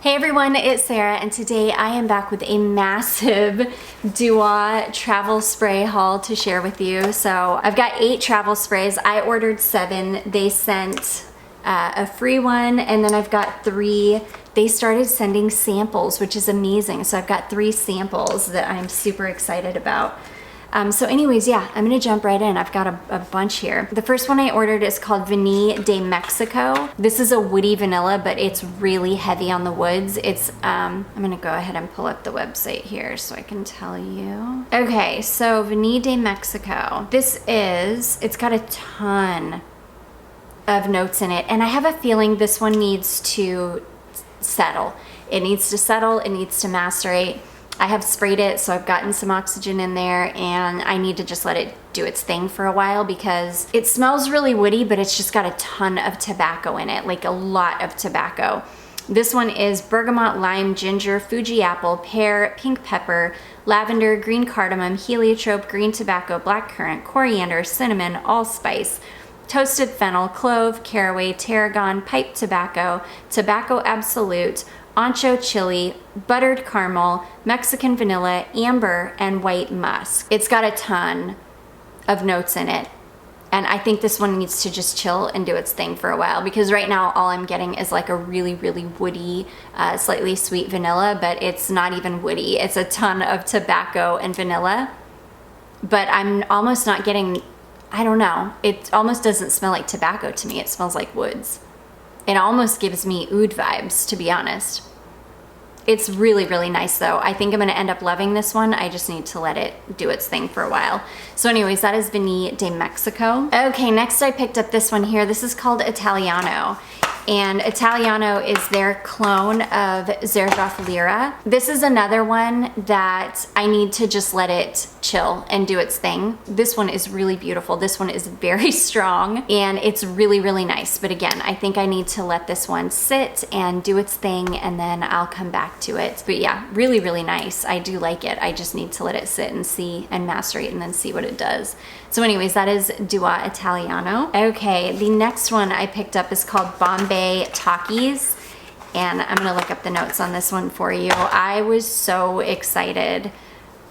Hey everyone, it's Sarah, and today I am back with a massive Dua travel spray haul to share with you. So I've got 8 travel sprays. I ordered 7. They sent a free one, and then I've got 3. They started sending samples, which is amazing. So I've got 3 samples that I'm super excited about. So anyways, yeah, I'm gonna jump right in. I've got a bunch here. The first one I ordered is called Vanille de Mexico. This is a woody vanilla, but it's really heavy on the woods. It's, I'm gonna go ahead and pull up the website here so I can tell you. Okay, so Vanille de Mexico. It's got a ton of notes in it, and I have a feeling this one needs to settle. It needs to settle, it needs to macerate. I have sprayed it, so I've gotten some oxygen in there, and I need to just let it do its thing for a while because it smells really woody, but it's just got a ton of tobacco in it, like a lot of tobacco. This one is bergamot, lime, ginger, Fuji apple, pear, pink pepper, lavender, green cardamom, heliotrope, green tobacco, blackcurrant, coriander, cinnamon, allspice, toasted fennel, clove, caraway, tarragon, pipe tobacco, tobacco absolute, ancho chili, buttered caramel, Mexican vanilla, amber, and white musk. It's got a ton of notes in it. And I think this one needs to just chill and do its thing for a while, because right now all I'm getting is like a really, really woody, slightly sweet vanilla, but it's not even woody. It's a ton of tobacco and vanilla, but I'm almost not getting, I don't know. It almost doesn't smell like tobacco to me. It smells like woods. It almost gives me oud vibes, to be honest. It's really, really nice though. I think I'm gonna end up loving this one. I just need to let it do its thing for a while. So anyways, that is Vanille de Mexico. Okay, next I picked up this one here. This is called Italiano. And Italiano is their clone of Zerjoff Lira. This is another one that I need to just let it chill and do its thing. This one is really beautiful. This one is very strong and it's really, really nice. But again, I think I need to let this one sit and do its thing, and then I'll come back to it. But yeah, really, really nice. I do like it. I just need to let it sit and see and macerate and then see what it does. So anyways, that is Dua Italiano. Okay, the next one I picked up is called Bombay Takis, and I'm gonna look up the notes on this one for you. I was so excited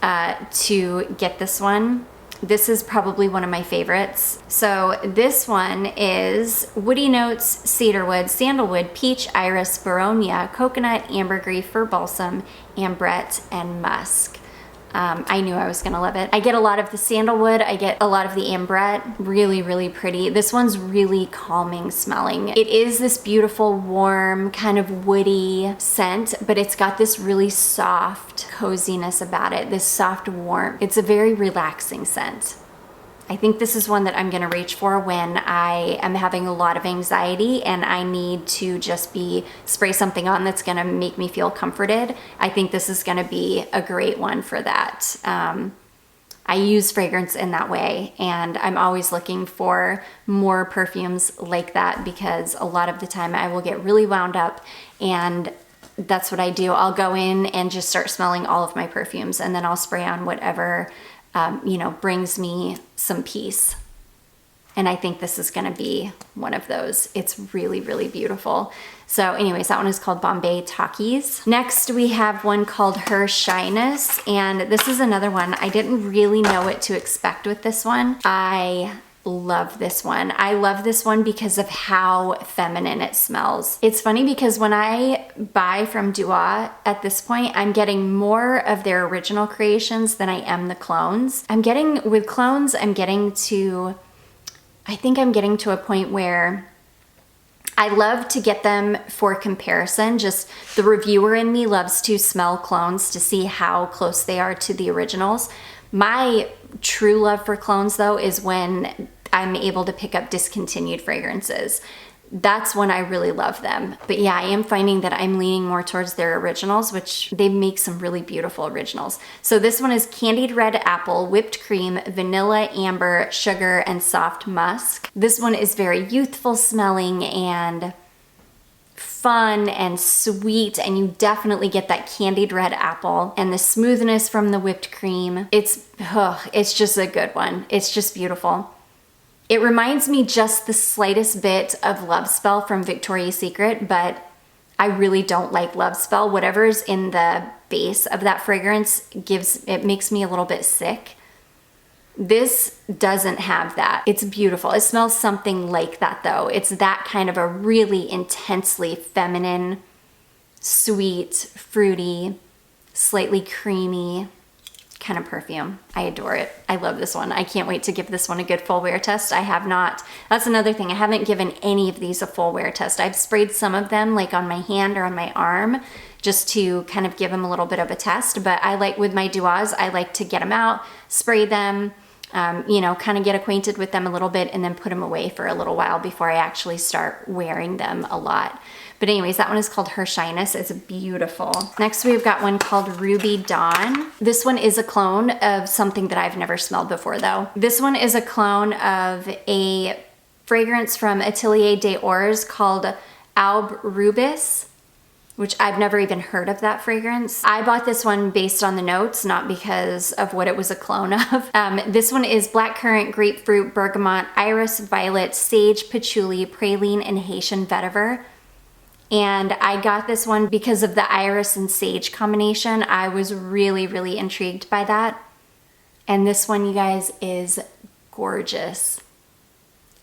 to get this one. This is probably one of my favorites. So this one is woody notes, cedarwood, sandalwood, peach, iris, baronia, coconut, ambergris, fir balsam, ambrette, and musk. I knew I was gonna love it. I get a lot of the sandalwood, I get a lot of the ambrette. Really, really pretty. This one's really calming smelling. It is this beautiful, warm, kind of woody scent, but it's got this really soft coziness about it, this soft warmth. It's a very relaxing scent. I think this is one that I'm gonna reach for when I am having a lot of anxiety and I need to just spray something on that's gonna make me feel comforted. I think this is gonna be a great one for that. I use fragrance in that way, and I'm always looking for more perfumes like that, because a lot of the time I will get really wound up, and that's what I do. I'll go in and just start smelling all of my perfumes, and then I'll spray on whatever brings me some peace. And I think this is gonna be one of those. It's really, really beautiful. So anyways, that one is called Bombay Talkies. Next, we have one called Her Shyness, and this is another one. I didn't really know what to expect with this one. I love this one. I love this one because of how feminine it smells. It's funny because when I buy from Dua at this point, I'm getting more of their original creations than I am the clones. With clones, I think I'm getting to a point where I love to get them for comparison. Just the reviewer in me loves to smell clones to see how close they are to the originals. My true love for clones though is when I'm able to pick up discontinued fragrances. That's when I really love them. But yeah, I am finding that I'm leaning more towards their originals, which they make some really beautiful originals. So this one is candied red apple, whipped cream, vanilla, amber, sugar, and soft musk. This one is very youthful smelling and fun and sweet, and you definitely get that candied red apple and the smoothness from the whipped cream. It's just a good one. It's just beautiful. It reminds me just the slightest bit of Love Spell from Victoria's Secret, but I really don't like Love Spell. Whatever's in the base of that fragrance it makes me a little bit sick. This doesn't have that. It's beautiful. It smells something like that though. It's that kind of a really intensely feminine, sweet, fruity, slightly creamy kind of perfume. I adore it. I love this one. I can't wait to give this one a good full wear test. I have not. That's another thing. I haven't given any of these a full wear test. I've sprayed some of them like on my hand or on my arm just to kind of give them a little bit of a test. But I like, with my Duas, I like to get them out, spray them, you know, kind of get acquainted with them a little bit and then put them away for a little while before I actually start wearing them a lot. But anyways, that one is called Her Shyness. It's beautiful. Next, we've got one called Rubie Dawn. This one is a clone of something that I've never smelled before though. This one is a clone of a fragrance from Atelier des Ors called Aube Rubis, which I've never even heard of that fragrance. I bought this one based on the notes, not because of what it was a clone of. This one is blackcurrant, grapefruit, bergamot, iris, violet, sage, patchouli, praline, and Haitian vetiver. And I got this one because of the iris and sage combination. I was really, really intrigued by that. And this one, you guys, is gorgeous.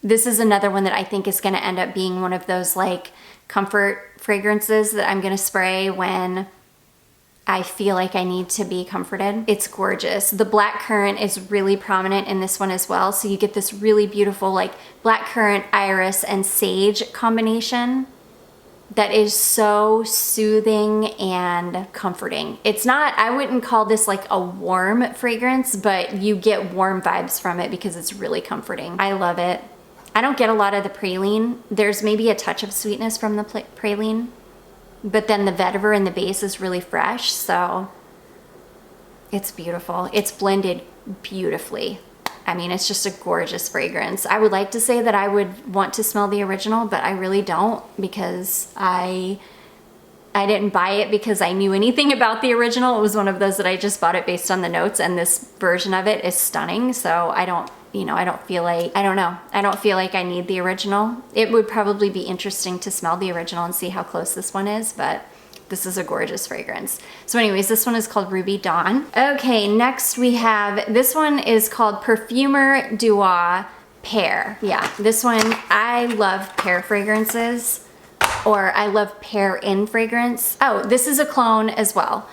This is another one that I think is gonna end up being one of those like comfort fragrances that I'm gonna spray when I feel like I need to be comforted. It's gorgeous. The blackcurrant is really prominent in this one as well. So you get this really beautiful like blackcurrant, iris, and sage combination that is so soothing and comforting. It's not, I wouldn't call this like a warm fragrance, but you get warm vibes from it because it's really comforting. I love it. I don't get a lot of the praline. There's maybe a touch of sweetness from the praline, but then the vetiver in the base is really fresh, so it's beautiful. It's blended beautifully. I mean, it's just a gorgeous fragrance. I would like to say that I would want to smell the original, but I really don't because I didn't buy it because I knew anything about the original. It was one of those that I just bought it based on the notes, and this version of it is stunning. So I don't, you know, I don't feel like, I don't know. I don't feel like I need the original. It would probably be interesting to smell the original and see how close this one is, but this is a gorgeous fragrance. So anyways, this one is called Rubie Dawn. Okay, next we have, this one is called Perfumer Dua Pear. Yeah, this one, I love pear fragrances, or I love pear in fragrance. Oh, this is a clone as well.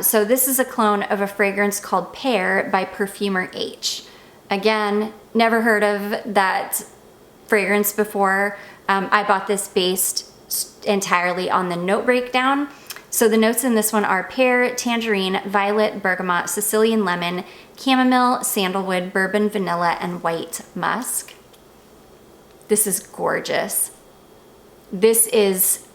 So this is a clone of a fragrance called Pear by Perfumer H. Again, never heard of that fragrance before. I bought this based entirely on the note breakdown. So the notes in this one are pear, tangerine, violet, bergamot, Sicilian lemon, chamomile, sandalwood, bourbon, vanilla, and white musk. This is gorgeous. This is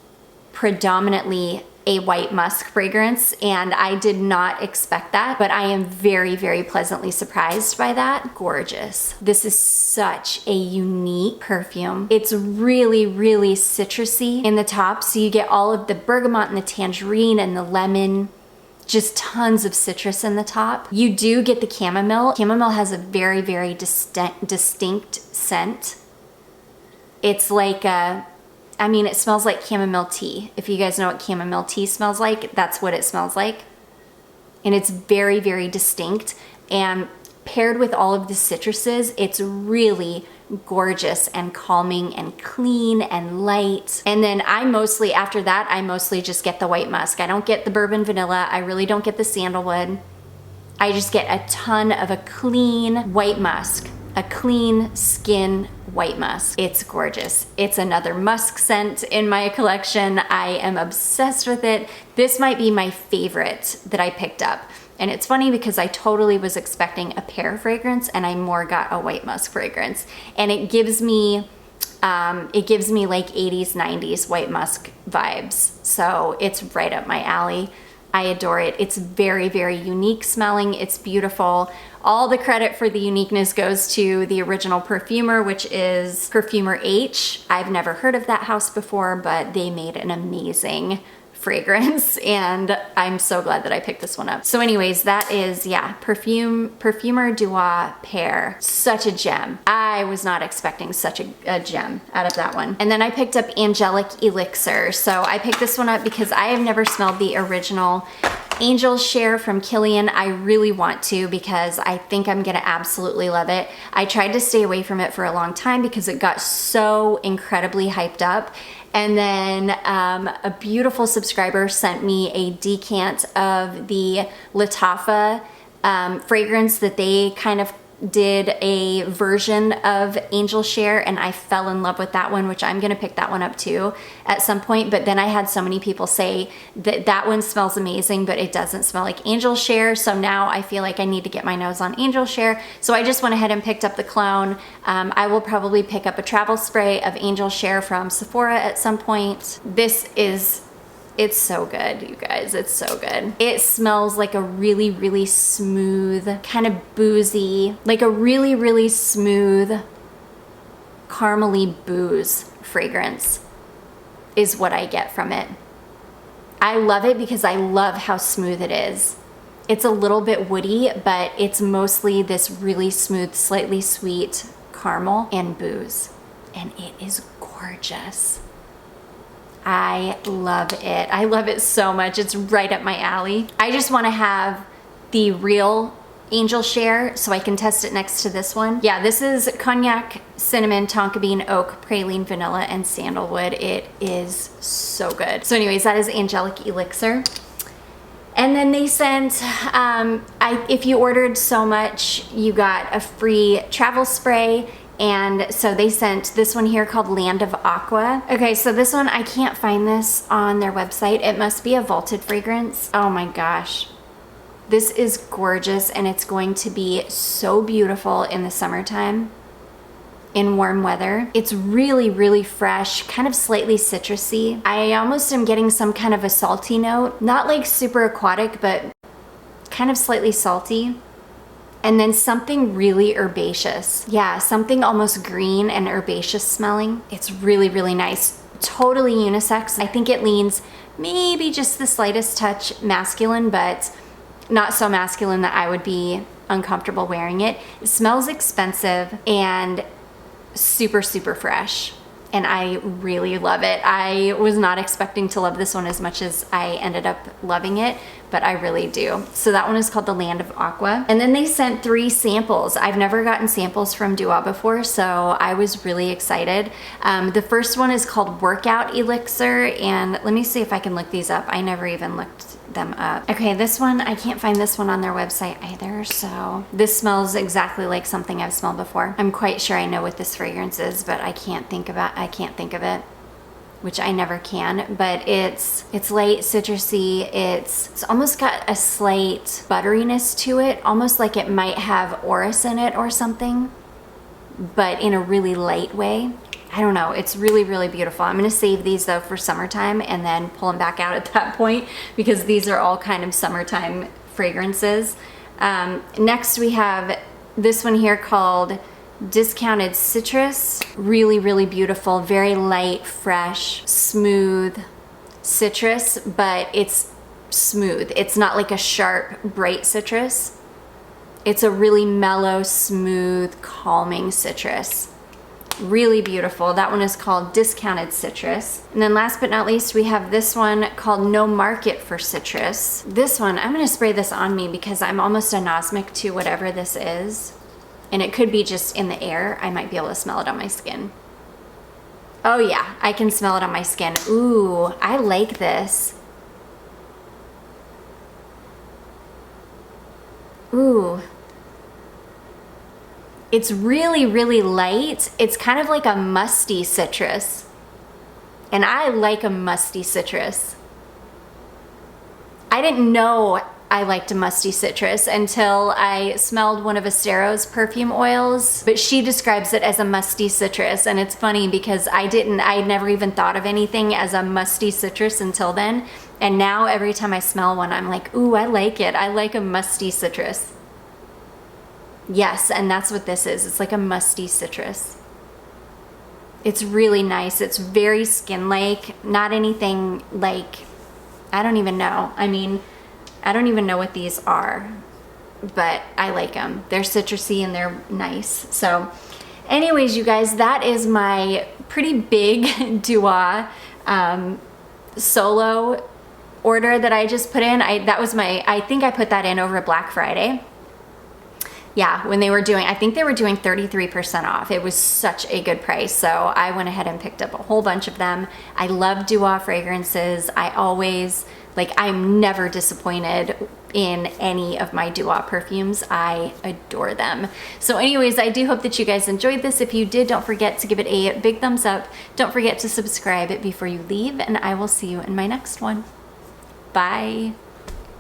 predominantly a white musk fragrance, and I did not expect that, but I am very, very pleasantly surprised by that. Gorgeous. This is such a unique perfume. It's really, really citrusy in the top, so you get all of the bergamot and the tangerine and the lemon, just tons of citrus in the top. You do get the chamomile. Chamomile has a very, very distinct scent. It's like a, I mean, it smells like chamomile tea. If you guys know what chamomile tea smells like, that's what it smells like. And it's very, very distinct. And paired with all of the citruses, it's really gorgeous and calming and clean and light. And then after that, I mostly just get the white musk. I don't get the bourbon vanilla. I really don't get the sandalwood. I just get a ton of a clean white musk, a clean skin white musk. It's gorgeous. It's another musk scent in my collection. I am obsessed with it. This might be my favorite that I picked up. And it's funny because I totally was expecting a pear fragrance and I more got a white musk fragrance. And it gives me like 80s, 90s white musk vibes. So it's right up my alley. I adore it. It's very, very unique smelling. It's beautiful. All the credit for the uniqueness goes to the original perfumer, which is Perfumer H. I've never heard of that house before, but they made an amazing fragrance, and I'm so glad that I picked this one up. So anyways, that is, yeah, Perfumer Dua Pear. Such a gem. I was not expecting such a gem out of that one. And then I picked up Angelic Elixir. So I picked this one up because I have never smelled the original Angel Share from Kilian. I really want to because I think I'm gonna absolutely love it. I tried to stay away from it for a long time because it got so incredibly hyped up. And then a beautiful subscriber sent me a decant of the Latafa fragrance that they kind of did a version of Angel Share, and I fell in love with that one, which I'm gonna pick that one up too at some point. But then I had so many people say that that one smells amazing, but it doesn't smell like Angel Share. So now I feel like I need to get my nose on Angel Share. So I just went ahead and picked up the clone. I will probably pick up a travel spray of Angel Share from Sephora at some point. It's so good, you guys. It's so good. It smells like a really, really smooth, kind of boozy, like a really, really smooth, caramely booze fragrance is what I get from it. I love it because I love how smooth it is. It's a little bit woody, but it's mostly this really smooth, slightly sweet caramel and booze. And it is gorgeous. I love it. I love it so much. It's right up my alley. I just want to have the real Angel Share so I can test it next to this one. Yeah, this is cognac, cinnamon, tonka bean, oak, praline, vanilla, and sandalwood. It is so good. So anyways, that is Angelic Elixir. And then they sent, if you ordered so much, you got a free travel spray. And so they sent this one here called Land of Aqua. Okay, so this one, I can't find this on their website. It must be a vaulted fragrance. Oh my gosh. This is gorgeous, and it's going to be so beautiful in the summertime in warm weather. It's really, really fresh, kind of slightly citrusy. I almost am getting some kind of a salty note. Not like super aquatic, but kind of slightly salty. And then something really herbaceous. Yeah, something almost green and herbaceous smelling. It's really, really nice. Totally unisex. I think it leans maybe just the slightest touch masculine, but not so masculine that I would be uncomfortable wearing it. It smells expensive and super, super fresh. And I really love it. I was not expecting to love this one as much as I ended up loving it, but I really do. So that one is called the Land of Aqua. And then they sent 3 samples. I've never gotten samples from Dua before, so I was really excited. The first one is called Workout Elixir, and let me see if I can look these up. I never even looked them up. Okay, this one, I can't find this one on their website either, so this smells exactly like something I've smelled before. I'm quite sure I know what this fragrance is, but I can't think of it, which I never can. But it's light citrusy. It's almost got a slight butteriness to it, almost like it might have orris in it or something, but in a really light way. I don't know, it's really, really beautiful. I'm gonna save these though for summertime and then pull them back out at that point because these are all kind of summertime fragrances. Next we have this one here called Discounted Citrus. Really, really beautiful, very light, fresh, smooth citrus, but it's smooth. It's not like a sharp, bright citrus. It's a really mellow, smooth, calming citrus. Really beautiful. That one is called Discounted Citrus. And then last but not least, we have this one called No Market for Citrus. This one, I'm gonna spray this on me because I'm almost anosmic to whatever this is. And it could be just in the air. I might be able to smell it on my skin. Oh yeah, I can smell it on my skin. Ooh, I like this. Ooh. It's really, really light. It's kind of like a musty citrus. And I like a musty citrus. I didn't know I liked a musty citrus until I smelled one of Estero's perfume oils, but she describes it as a musty citrus. And it's funny because I never even thought of anything as a musty citrus until then. And now every time I smell one, I'm like, ooh, I like it. I like a musty citrus. Yes, and that's what this is. It's like a musty citrus. It's really nice. It's very skin-like, not anything like I don't even know. I mean, I don't even know what these are, but I like them. They're citrusy and they're nice. So anyways, you guys, that is my pretty big Dua solo order that I just put in. I think I put that in over Black Friday. Yeah, when they were doing, I think they were doing 33% off. It was such a good price. So I went ahead and picked up a whole bunch of them. I love Dua fragrances. I'm never disappointed in any of my Dua perfumes. I adore them. So anyways, I do hope that you guys enjoyed this. If you did, don't forget to give it a big thumbs up. Don't forget to subscribe before you leave, and I will see you in my next one. Bye.